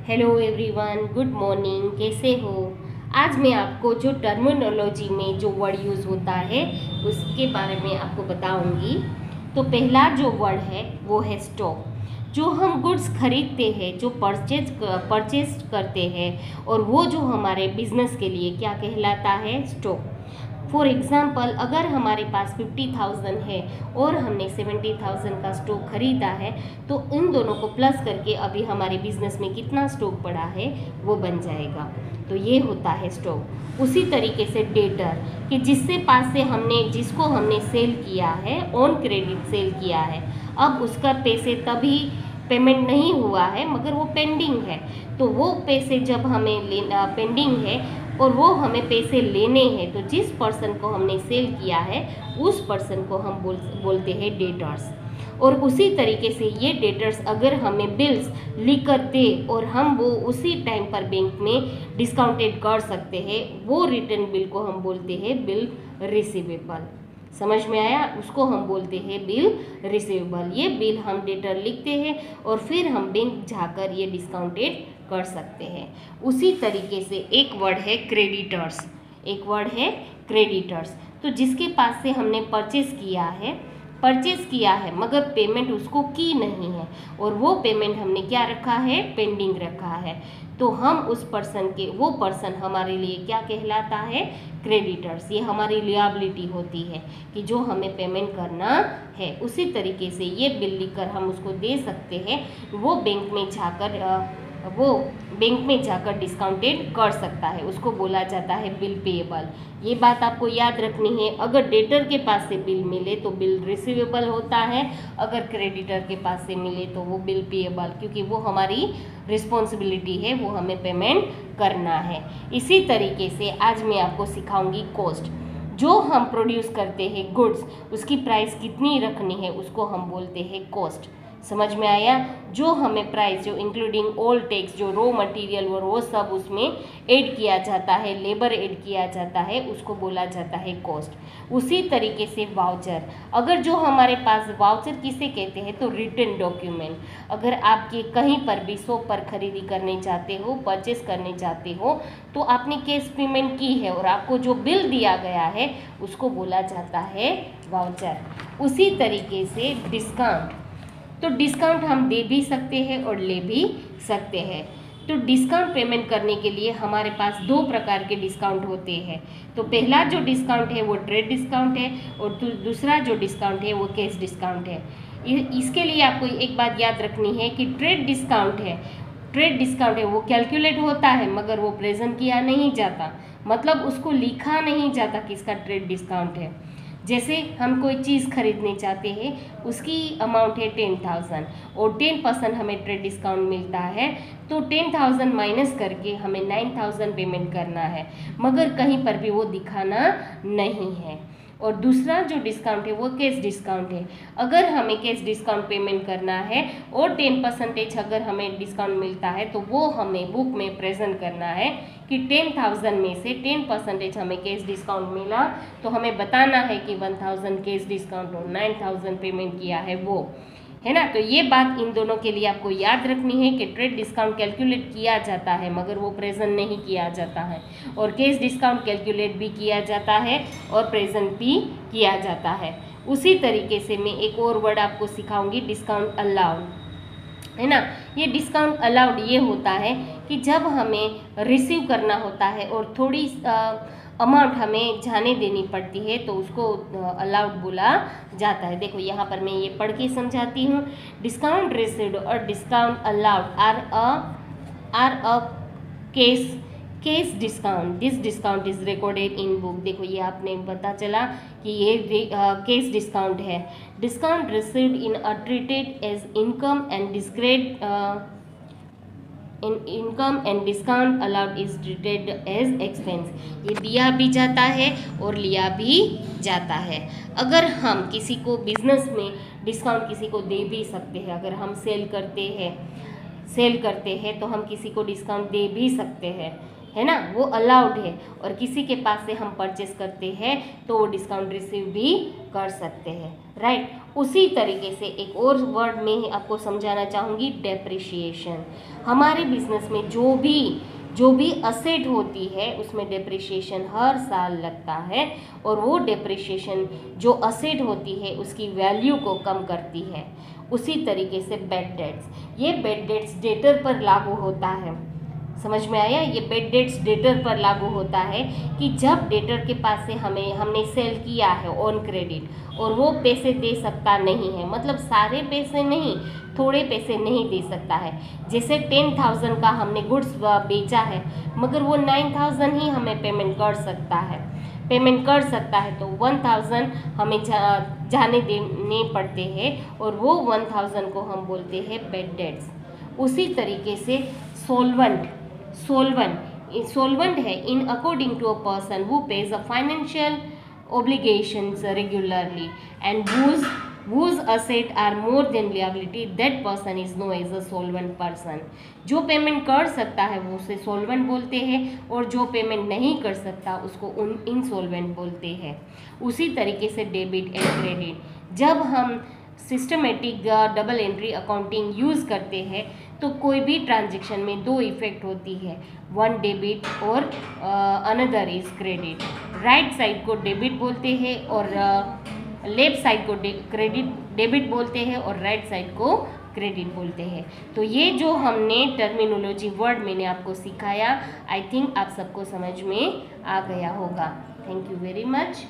Hello everyone, good morning. कैसे हो? आज मैं आपको जो टर्मिनोलॉजी में जो वर्ड यूज़ होता है उसके बारे में आपको बताऊंगी। तो पहला जो वर्ड है वो है स्टॉक। जो हम गुड्स खरीदते हैं, जो परचेज करते हैं, और वो जो हमारे बिजनेस के लिए क्या कहलाता है? स्टॉक। फॉर एग्ज़ाम्पल, अगर हमारे पास 50,000 है और हमने 70,000 का स्टॉक खरीदा है, तो इन दोनों को प्लस करके अभी हमारे बिजनेस में कितना स्टॉक पड़ा है वो बन जाएगा। तो ये होता है स्टॉक। उसी तरीके से डेटर, कि जिसको हमने सेल किया है, ऑन क्रेडिट सेल किया है, अब उसका पैसे तभी पेमेंट नहीं हुआ है मगर वो पेंडिंग है। तो वो पैसे जब हमें पेंडिंग है और वो हमें पैसे लेने हैं, तो जिस पर्सन को हमने सेल किया है उस पर्सन को हम बोलते हैं डेटर्स। और उसी तरीके से ये डेटर्स अगर हमें बिल्स लिख कर दे और हम वो उसी टाइम पर बैंक में डिस्काउंटेड कर सकते हैं, वो रिटर्न बिल को हम बोलते हैं बिल रिसीवेबल। समझ में आया? उसको हम बोलते हैं बिल रिसीवेबल। ये बिल हम डेटर लिखते हैं और फिर हम बैंक जाकर ये डिस्काउंटेड कर सकते हैं। उसी तरीके से एक वर्ड है क्रेडिटर्स। तो जिसके पास से हमने परचेज किया है मगर पेमेंट उसको की नहीं है, और वो पेमेंट हमने क्या रखा है? पेंडिंग रखा है, तो हम वो पर्सन हमारे लिए क्या कहलाता है? क्रेडिटर्स। ये हमारी लिएबिलिटी होती है कि जो हमें पेमेंट करना है। उसी तरीके से ये बिल लिखकर हम उसको दे सकते हैं, वो बैंक में जाकर डिस्काउंटेड कर सकता है, उसको बोला जाता है बिल पेएबल। ये बात आपको याद रखनी है। अगर डेटर के पास से बिल मिले तो बिल रिसीवेबल होता है, अगर क्रेडिटर के पास से मिले तो वो बिल पेएबल, क्योंकि वो हमारी रिस्पॉन्सिबिलिटी है, वो हमें पेमेंट करना है। इसी तरीके से आज मैं आपको सिखाऊंगी कॉस्ट। जो हम प्रोड्यूस करते हैं गुड्स, उसकी प्राइस कितनी रखनी है उसको हम बोलते हैं कॉस्ट। समझ में आया? जो हमें प्राइस, जो इंक्लूडिंग ऑल टैक्स, जो रॉ मटेरियल और वो सब उसमें ऐड किया जाता है, लेबर ऐड किया जाता है, उसको बोला जाता है कॉस्ट। उसी तरीके से वाउचर। अगर जो हमारे पास वाउचर किसे कहते हैं? तो रिटर्न डॉक्यूमेंट। अगर आपके कहीं पर भी शॉप पर खरीदी करने चाहते हो, परचेस करने चाहते हो, तो आपने कैश पेमेंट की है और आपको जो बिल दिया गया है उसको बोला जाता है वाउचर। उसी तरीके से डिस्काउंट। तो डिस्काउंट हम दे भी सकते हैं और ले भी सकते हैं। तो डिस्काउंट पेमेंट करने के लिए हमारे पास दो प्रकार के डिस्काउंट होते हैं। तो पहला जो डिस्काउंट है वो ट्रेड डिस्काउंट है, और दूसरा जो डिस्काउंट है वो कैश डिस्काउंट है। इसके लिए आपको एक बात याद रखनी है कि ट्रेड डिस्काउंट है वो कैलकुलेट होता है मगर वो प्रेजेंट किया नहीं जाता, मतलब उसको लिखा नहीं जाता कि इसका ट्रेड डिस्काउंट है। जैसे हम कोई चीज़ खरीदने चाहते हैं, उसकी अमाउंट है 10,000 और 10% हमें ट्रेड डिस्काउंट मिलता है, तो 10,000 माइनस करके हमें 9,000 पेमेंट करना है, मगर कहीं पर भी वो दिखाना नहीं है। और दूसरा जो डिस्काउंट है वो कैश डिस्काउंट है। अगर हमें कैश डिस्काउंट पेमेंट करना है और 10% अगर हमें डिस्काउंट मिलता है, तो वो हमें बुक में प्रेजेंट करना है कि 10,000 में से 10% हमें कैश डिस्काउंट मिला, तो हमें बताना है कि 1,000 कैश डिस्काउंट और 9,000 पेमेंट किया है वो, है ना। तो ये बात इन दोनों के लिए आपको याद रखनी है कि ट्रेड डिस्काउंट कैलकुलेट किया जाता है मगर वो प्रेजेंट नहीं किया जाता है, और कैश डिस्काउंट कैलकुलेट भी किया जाता है और प्रेजेंट भी किया जाता है। उसी तरीके से मैं एक और वर्ड आपको सिखाऊंगी, डिस्काउंट अलाउड, है ना। ये डिस्काउंट अलाउड ये होता है कि जब हमें रिसीव करना होता है और थोड़ी अमाउंट हमें जाने देनी पड़ती है, तो उसको अलाउड बोला जाता है। देखो यहाँ पर मैं ये पढ़ के समझाती हूँ। डिस्काउंट रिसीव्ड और discount allowed are a cash discount. This discount is recorded in book. देखो ये आपने पता चला कि ये केस डिस्काउंट है। Discount received in a treated as income and discount allowed is treated as expense. ये दिया भी जाता है और लिया भी जाता है। अगर हम किसी को बिजनेस में डिस्काउंट किसी को दे भी सकते हैं, अगर हम सेल करते हैं तो हम किसी को डिस्काउंट दे भी सकते हैं, है ना, वो अलाउड है। और किसी के पास से हम परचेस करते हैं तो वो डिस्काउंट रिसीव भी कर सकते हैं, राइट। उसी तरीके से एक और वर्ड में आपको समझाना चाहूँगी, डेप्रिशिएशन। हमारे बिजनेस में जो भी असेट होती है उसमें डेप्रिशिएशन हर साल लगता है, और वो डेप्रिशिएशन जो असेट होती है उसकी वैल्यू को कम करती है। उसी तरीके से बेड डेट्स, ये बेड डेट्स डेटर पर लागू होता है। समझ में आया? ये बेड डेट्स डेटर पर लागू होता है कि जब डेटर के पास से हमने सेल किया है ऑन क्रेडिट और वो पैसे दे सकता नहीं है, मतलब सारे पैसे नहीं, थोड़े पैसे नहीं दे सकता है। जैसे 10,000 का हमने गुड्स बेचा है मगर वो 9,000 ही हमें पेमेंट कर सकता है, तो 1,000 हमें जाने देने पड़ते हैं और वो 1,000 को हम बोलते हैं बेड डेट्स। उसी तरीके से सोल्वेंट है in according to a person who pays a financial obligations regularly and whose asset are more than liability, that person is known as a solvent person। जो पेमेंट कर सकता है वो उसे सोल्वेंट बोलते हैं और जो पेमेंट नहीं कर सकता उसको इनसोल्वेंट बोलते हैं। उसी तरीके से डेबिट एंड क्रेडिट, जब हम systematic double entry accounting use करते हैं तो कोई भी ट्रांजैक्शन में दो इफेक्ट होती है, वन डेबिट और another is credit. Right side को डेबिट बोलते हैं और लेफ्ट साइड को डेबिट बोलते हैं और राइट साइड को क्रेडिट बोलते हैं। तो ये जो हमने टर्मिनोलॉजी वर्ड मैंने आपको सिखाया, आई थिंक आप सबको समझ में आ गया होगा। Thank you very much.